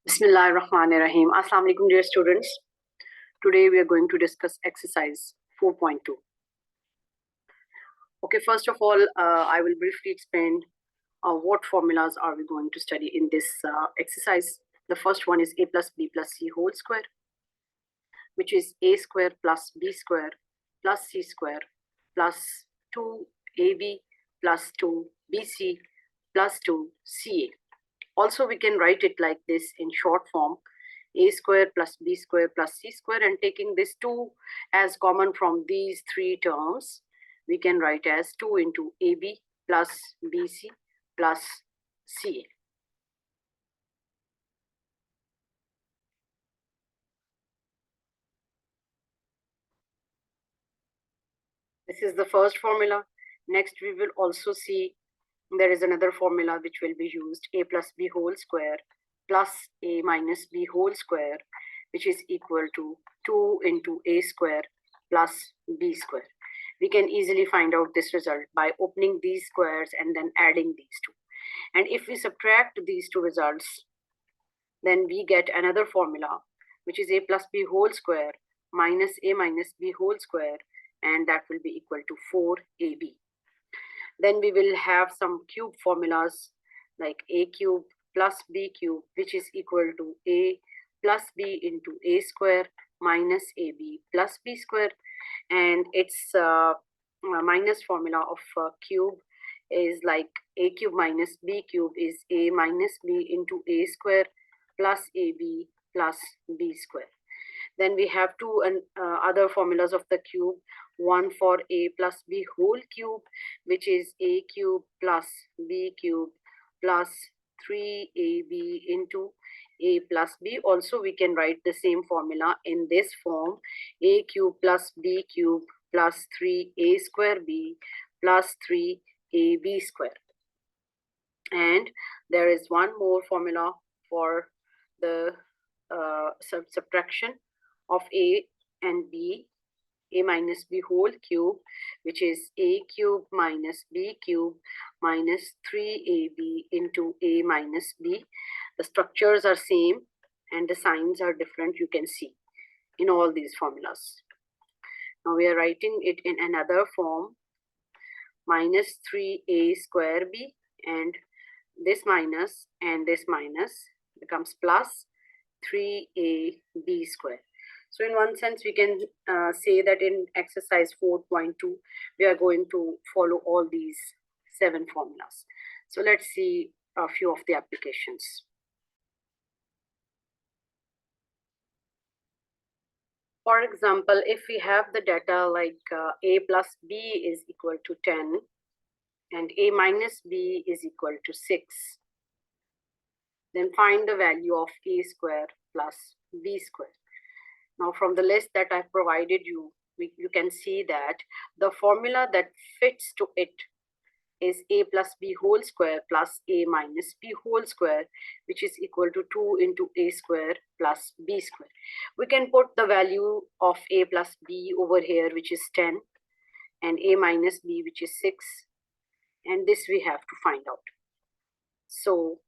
Bismillahirrahmanirrahim. Assalamu alaikum, dear students. Today we are going to discuss exercise 4.2. Okay, first of all, I will briefly explain what formulas are we going to study in this exercise. The first one is a plus b plus c whole square, which is a square plus b square plus c square plus 2ab plus 2bc plus 2ca. Also, we can write it like this in short form: a square plus b square plus c square, and taking this 2 as common from these three terms, we can write as 2 into ab plus bc plus ca. This is the first formula. Next, we will also see there is another formula which will be used: a plus b whole square plus a minus b whole square, which is equal to 2 into a square plus b square. We can easily find out this result by opening these squares and then adding these two. And if we subtract these two results, then we get another formula, which is a plus b whole square minus a minus b whole square, and that will be equal to 4ab. Then we will have some cube formulas like a cube plus b cube, which is equal to a plus b into a square minus ab plus b square. And its minus formula of cube is like a cube minus b cube is a minus b into a square plus ab plus b square. Then we have two other formulas of the cube. One for a plus b whole cube, which is a cube plus b cube plus 3ab into a plus b. Also, we can write the same formula in this form: a cube plus b cube plus 3a square b plus 3ab square. And there is one more formula for the subtraction of a and b, a minus b whole cube, which is a cube minus b cube minus 3ab into a minus b. The structures are same and the signs are different, you can see in all these formulas. Now we are writing it in another form: minus 3a square b, and this minus and this minus becomes plus 3ab square. So in one sense, we can say that in exercise 4.2, we are going to follow all these 7 formulas. So let's see a few of the applications. For example, if we have the data like a plus b is equal to 10 and a minus b is equal to 6, then find the value of a square plus b square. Now, from the list that I've provided you, you can see that the formula that fits to it is a plus b whole square plus a minus b whole square, which is equal to 2 into a square plus b square. We can put the value of a plus b over here, which is 10, and a minus b, which is 6, and this we have to find out. So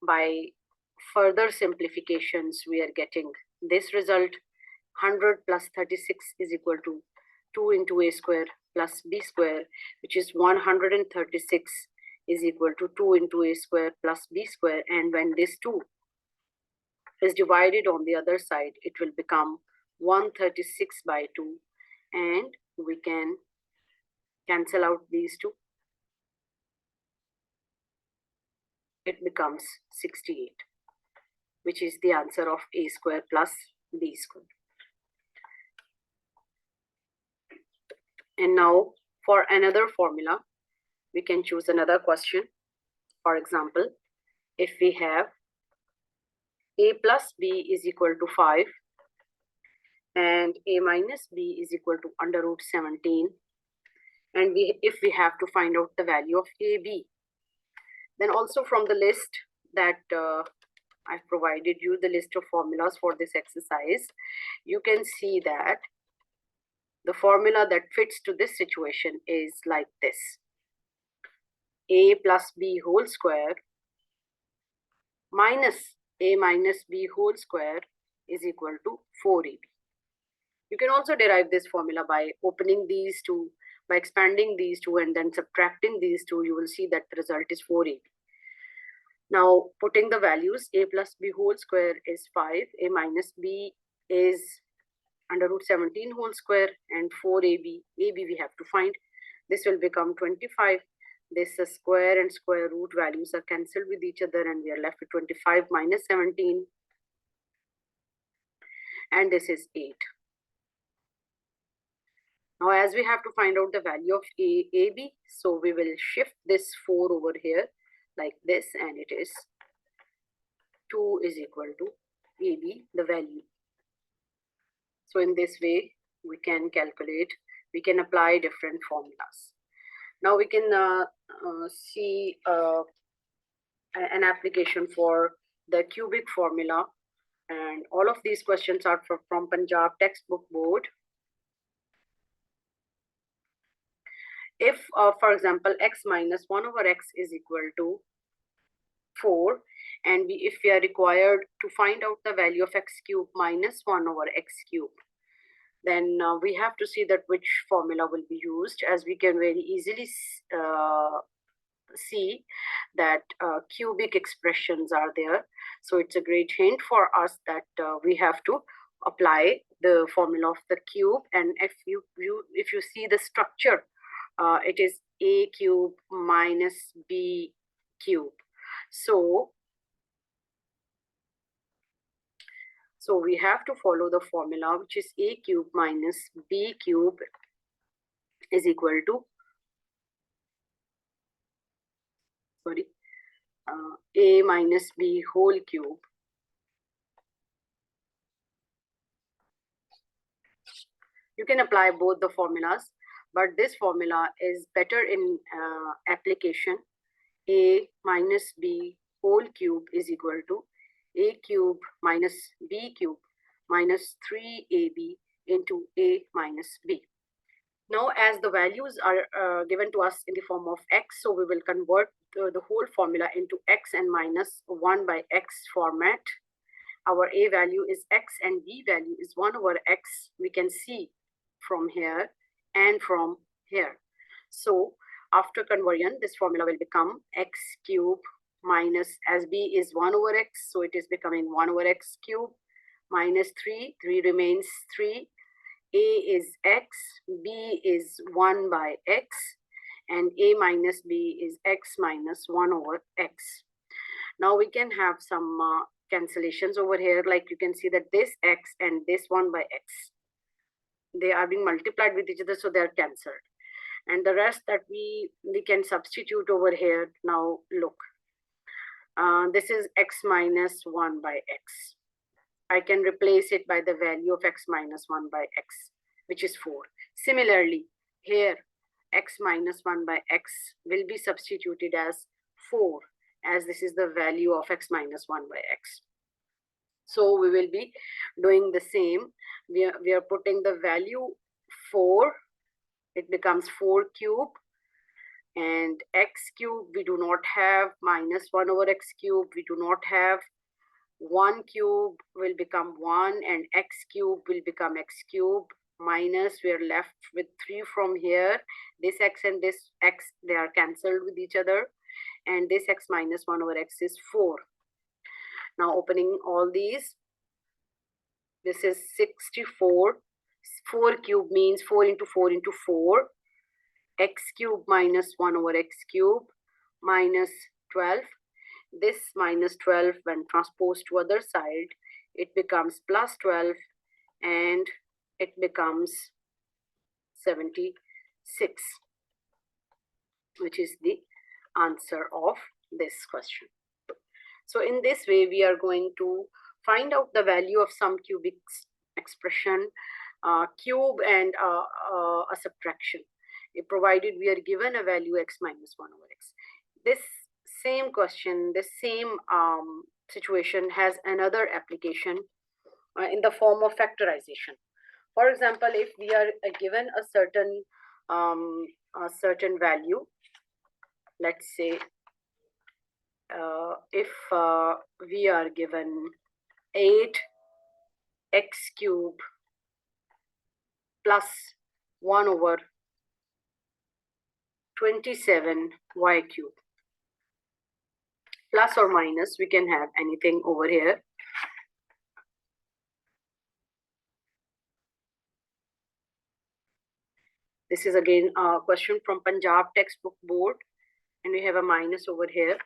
by further simplifications, we are getting this result: 100 plus 36 is equal to 2 into a square plus b square, which is 136 is equal to 2 into a square plus b square. And when this 2 is divided on the other side, it will become 136 by 2, and we can cancel out these two. It becomes 68, which is the answer of a square plus b square. And now for another formula, we can choose another question. For example, if we have a plus b is equal to 5 and a minus b is equal to under root 17, and if we have to find out the value of ab, then also from the list that I've provided you, the list of formulas for this exercise, you can see that the formula that fits to this situation is like this: a plus b whole square minus a minus b whole square is equal to 4ab. You can also derive this formula by opening these two, by expanding these two and then subtracting these two. You will see that the result is 4ab. Now putting the values, a plus b whole square is 5, a minus b is under root 17 whole square, and 4ab, ab we have to find. This will become 25. This square and square root values are cancelled with each other and we are left with 25 minus 17, and this is 8. Now as we have to find out the value of ab, so we will shift this 4 over here like this, and it is 2 is equal to ab, the value. So in this way we can calculate, we can apply different formulas. Now we can see an application for the cubic formula, and all of these questions are from Punjab textbook board. If for example x minus 1 over x is equal to 4, and if we are required to find out the value of x cube minus 1 over x cube, then we have to see that which formula will be used, as we can very easily see that cubic expressions are there. So it's a great hint for us that we have to apply the formula of the cube. And if you see the structure, it is a cube minus b cube. So we have to follow the formula, which is a cube minus b cube is equal to a minus b whole cube. You can apply both the formulas, but this formula is better in application. A minus b whole cube is equal to a cube minus b cube minus 3ab into a minus b. Now, as the values are given to us in the form of x, so we will convert the whole formula into x and minus 1 by x format. Our a value is x and b value is 1 over x. We can see from here and from here. So after conversion, this formula will become x cube minus, as b is 1 over x, so it is becoming 1 over x cube minus 3 remains 3. A is x, b is 1 by x, and a minus b is x minus 1 over x. Now we can have some cancellations over here, like you can see that this x and this 1 by x, they are being multiplied with each other, so they are cancelled. And the rest that we can substitute over here. Now look, this is x minus 1 by x. I can replace it by the value of x minus 1 by x, which is 4. Similarly, here x minus 1 by x will be substituted as 4, as this is the value of x minus 1 by x. So we will be doing the same. We are putting the value 4. It becomes 4 cube, and x cube we do not have, minus 1 over x cube we do not have. 1 cube will become 1 and x cube will become x cube, minus we are left with 3 from here. This x and this x, they are cancelled with each other, and this x minus 1 over x is 4. Now opening all these, this is 64. 4 cube means 4 into 4 into 4. X cube minus 1 over x cube minus 12. This minus 12, when transposed to other side, it becomes plus 12, and it becomes 76, which is the answer of this question. So in this way, we are going to find out the value of some cubic expression, cube and a subtraction, provided we are given a value x minus 1 over x. This same question, this same situation has another application in the form of factorization. For example, if we are given a certain value, let's say if we are given 8x cube plus 1 over 27y cube, plus or minus, we can have anything over here. This is again a question from Punjab textbook board, and we have a minus over here.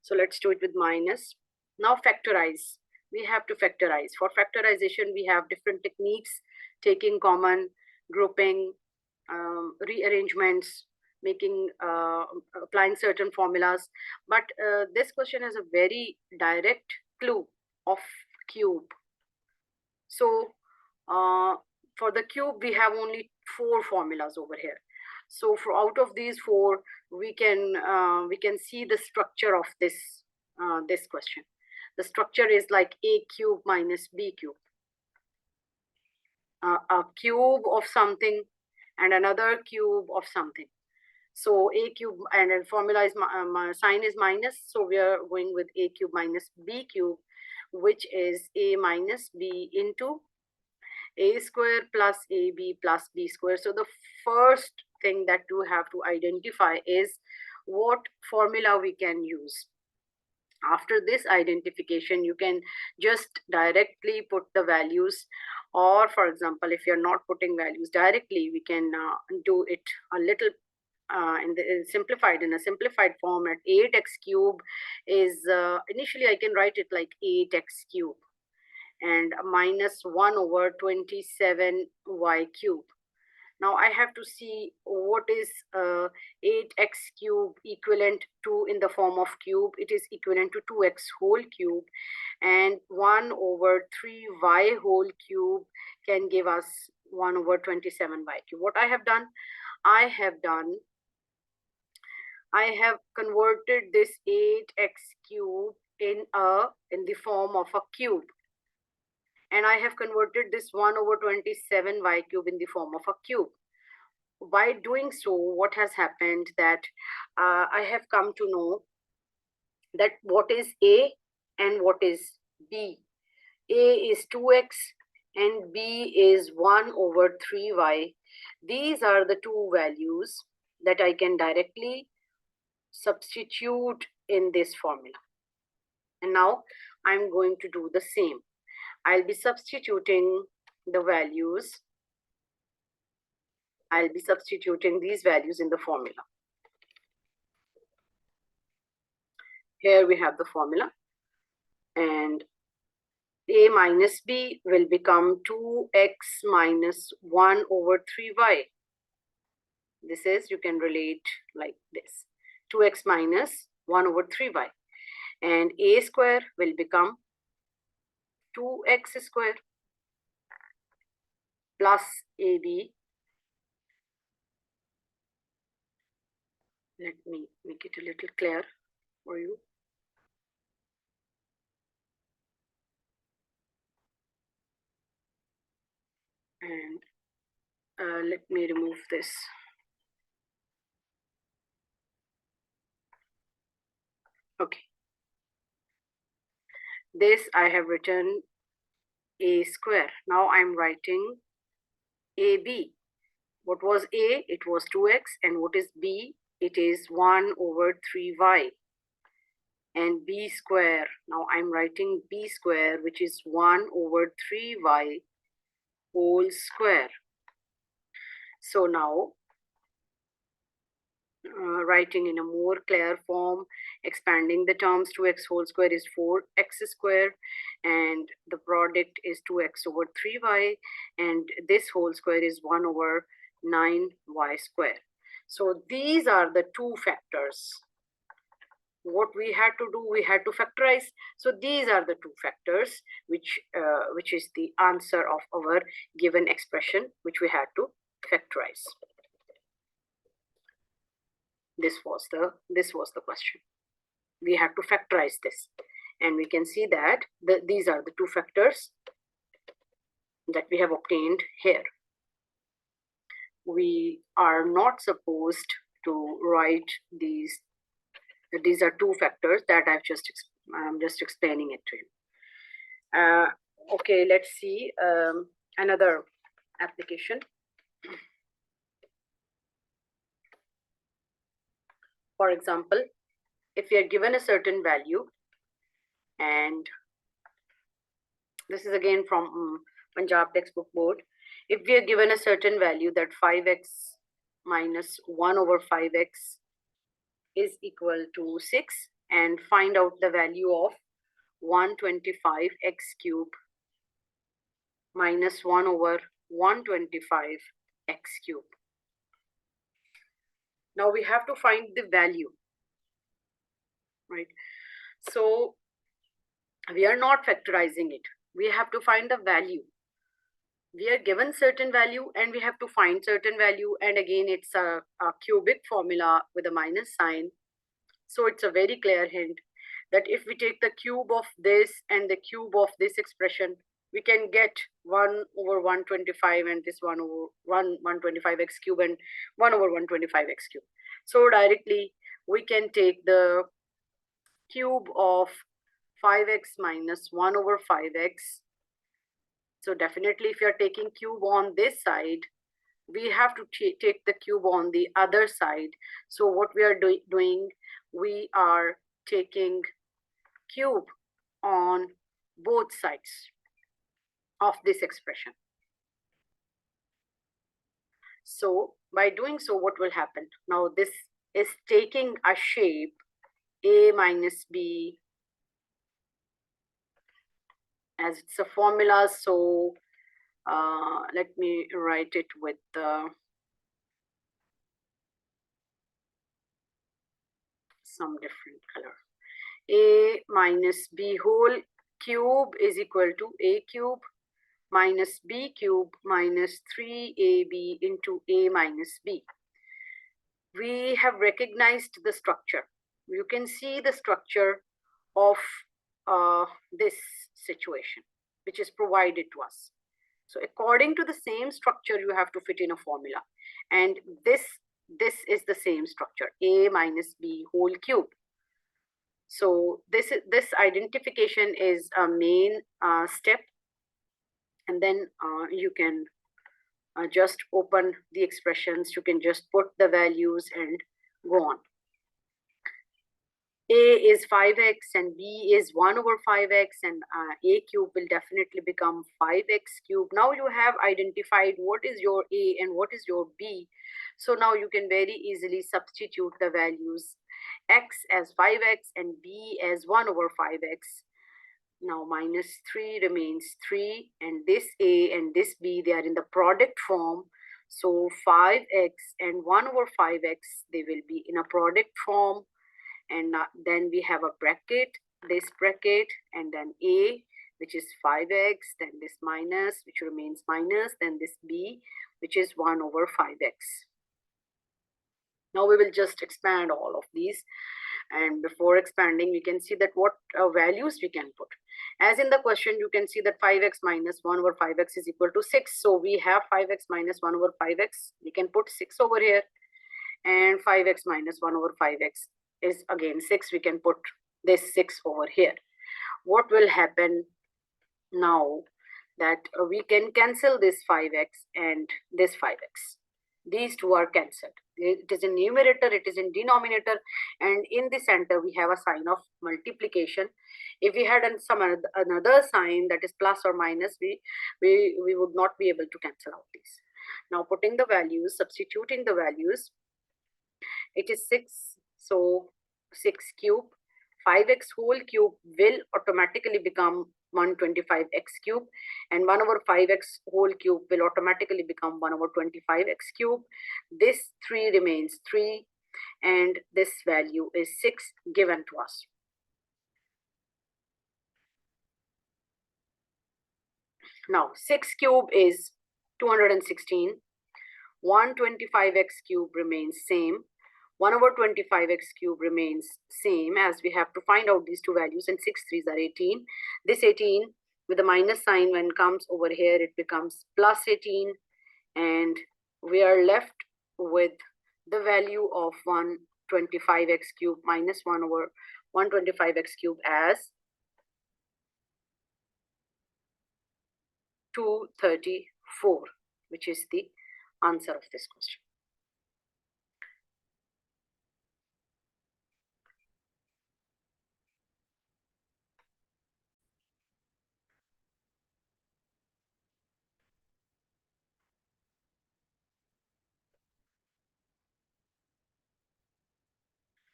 So let's do it with minus. Now factorize. We have to factorize. For factorization, we have different techniques: taking common, grouping, rearrangements, making, applying certain formulas. But this question has a very direct clue of cube. So for the cube, we have only 4 formulas over here. So for out of these 4, we can see the structure of this this question. The structure is like a cube minus b cube. A cube of something and another cube of something. So a cube, and the formula is sign is minus, so we are going with a cube minus b cube, which is a minus b into a square plus ab plus b square. So the first thing that you have to identify is what formula we can use. After this identification, you can just directly put the values, or for example, if you're not putting values directly, we can do it a little in a simplified format. 8x cube is initially I can write it like 8x cube and minus 1 over 27y cube. Now I have to see what is 8x cube equivalent to in the form of cube. It is equivalent to 2x whole cube, and 1 over 3y whole cube can give us 1 over 27y cube. What I have done, I have converted this 8x cube in the form of a cube, and I have converted this 1 over 27y cube in the form of a cube. By doing so, what has happened that I have come to know that what is a and what is b. A is 2x and b is 1 over 3y. These are the two values that I can directly substitute in this formula. And now I'm going to do the same. I'll be substituting the values. I'll be substituting these values in the formula. Here we have the formula, and a minus b will become 2x minus 1 over 3y. This is, you can relate like this, 2x minus 1 over 3y. And a square will become 2x square plus ab. Let me make it a little clear for you. And let me remove this. Okay. This I have written a square. Now I'm writing ab. What was a? It was 2x. And what is b? It is 1 over 3y. And b square, now I'm writing b square, which is 1 over 3y whole square. So now, writing in a more clear form, expanding the terms, 2x whole square is 4x square, and the product is 2x over 3y, and this whole square is 1 over 9y square. So these are the two factors. What we had to do, we had to factorize. So these are the two factors which is the answer of our given expression, which we had to factorize. This was the question. We had to factorize this, and we can see that these are the two factors that we have obtained here. We are not supposed to write these These are two factors that I'm just explaining it to you. Okay, let's see another application. For example, if we are given a certain value, and this is again from Punjab textbook board. If we are given a certain value that 5x minus 1 over 5x is equal to 6, and find out the value of 125x cube minus 1 over 125x cube. Now we have to find the value, right? So we are not factorizing it. We have to find the value. We are given certain value and we have to find certain value. And again, it's a cubic formula with a minus sign. So it's a very clear hint that if we take the cube of this and the cube of this expression, we can get 1 over 125 and this 1 over 125x cube and 1 over 125x cube. So directly we can take the cube of 5x minus 1 over 5x. So definitely if you're taking cube on this side, we have to take the cube on the other side. So what we are doing, we are taking cube on both sides of this expression. So by doing so, what will happen? Now this is taking a shape a minus b as it's a formula. So let me write it with some different color. A minus b whole cube is equal to a cube minus b cube minus 3ab into a minus b. We have recognized the structure. You can see the structure of this situation, which is provided to us. So according to the same structure, you have to fit in a formula. And this is the same structure, a minus b whole cube. So this identification is a main step. And then you can just open the expressions. You can just put the values and go on. A is 5x and b is 1 over 5x, and a cube will definitely become 5x cube. Now you have identified what is your a and what is your b. So now you can very easily substitute the values, x as 5x and b as 1 over 5x. Now minus 3 remains 3, and this a and this b, they are in the product form. So 5x and 1 over 5x, they will be in a product form. And then we have a bracket, this bracket, and then a, which is 5x, then this minus, which remains minus, then this b, which is 1 over 5x. Now we will just expand all of these. And before expanding, we can see that what values we can put. As in the question, you can see that 5x minus 1 over 5x is equal to 6. So we have 5x minus 1 over 5x. We can put 6 over here. And 5x minus 1 over 5x is again 6. We can put this 6 over here. What will happen now that we can cancel this 5x and this 5x. These two are cancelled. It is in numerator, it is in denominator, and in the center we have a sign of multiplication. If we had another sign that is plus or minus, we would not be able to cancel out these. Now putting the values, substituting the values, it is 6. So 6 cube, 5x whole cube will automatically become 125x cube, and 1 over 5x whole cube will automatically become 1 over 25x cube. This 3 remains 3, and this value is 6 given to us. Now 6 cube is 216, 125x cube remains same, 1 over 25x cube remains same, as we have to find out these two values, and 6 3s are 18. This 18 with the minus sign, when it comes over here, it becomes plus 18, and we are left with the value of 1 25x cube minus 1 over 125x cube as 234, which is the answer of this question.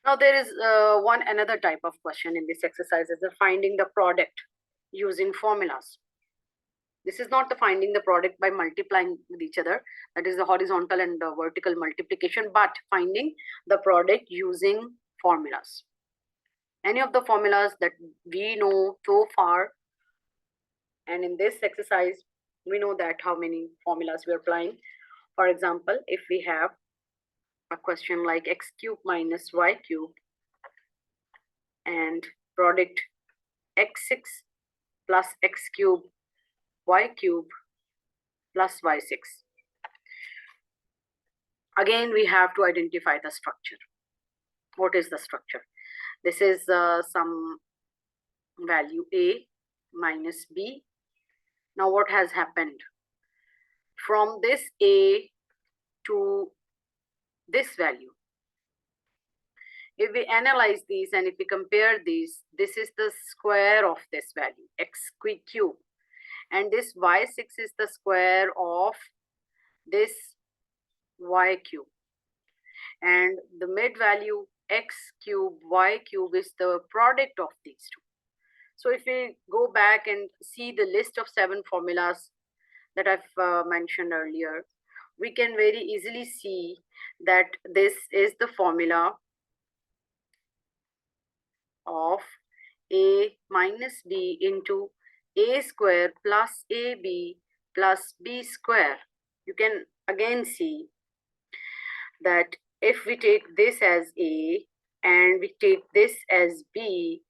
Now there is another type of question in this exercise is the finding the product using formulas. This is not the finding the product by multiplying with each other, that is the horizontal and the vertical multiplication, but finding the product using formulas. Any of the formulas that we know so far, and in this exercise, we know that how many formulas we are applying. For example, if we have a question like x cube minus y cube and product x6 plus x cube y cube plus y6. Again, we have to identify the structure. What is the structure? This is some value a minus b. Now what has happened? From this a to this value, if we analyze these and if we compare these, this is the square of this value, x cube. And this y6 is the square of this y cube. And the mid value x cube, y cube is the product of these two. So if we go back and see the list of 7 formulas that I've mentioned earlier, we can very easily see that this is the formula of a minus b into a square plus ab plus b square. You can again see that if we take this as a and we take this as b,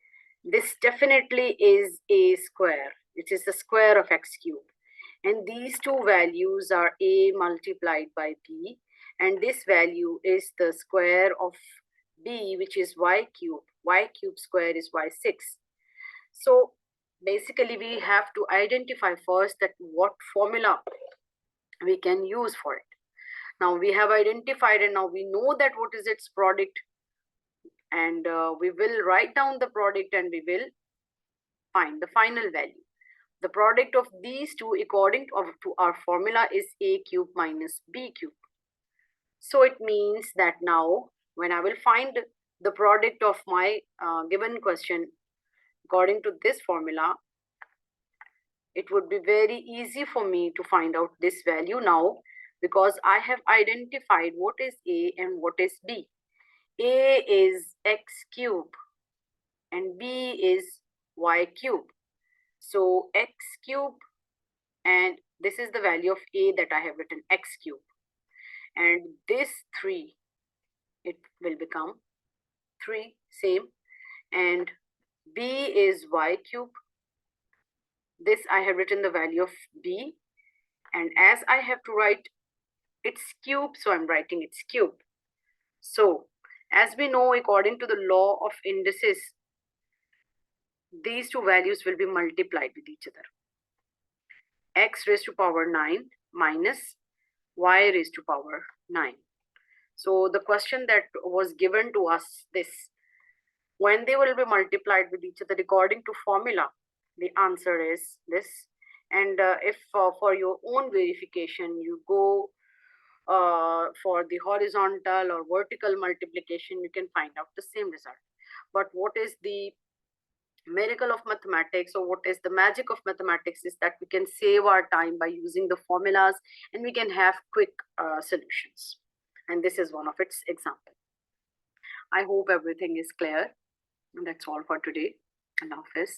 this definitely is a square. It is the square of x cube. And these two values are a multiplied by b. And this value is the square of b, which is y cube. Y cube square is y6. So basically we have to identify first that what formula we can use for it. Now we have identified and now we know that what is its product, and we will write down the product and we will find the final value. The product of these two according to our formula is a cube minus b cube. So it means that now when I will find the product of my given question according to this formula, it would be very easy for me to find out this value now, because I have identified what is a and what is b. A is x cube and b is y cube. So x cube, and this is the value of a that I have written, x cube. And this 3, it will become 3, same. And b is y cube. This I have written the value of b. And as I have to write its cube, so I'm writing its cube. So as we know, according to the law of indices, these two values will be multiplied with each other. X raised to power 9 minus y raised to power 9. So the question that was given to us, this, when they will be multiplied with each other according to formula, the answer is this. And if for your own verification you go for the horizontal or vertical multiplication, you can find out the same result. But what is the miracle of mathematics, or what is the magic of mathematics, is that we can save our time by using the formulas and we can have quick solutions. And this is one of its examples. I hope everything is clear. And that's all for today. Allah Hafiz.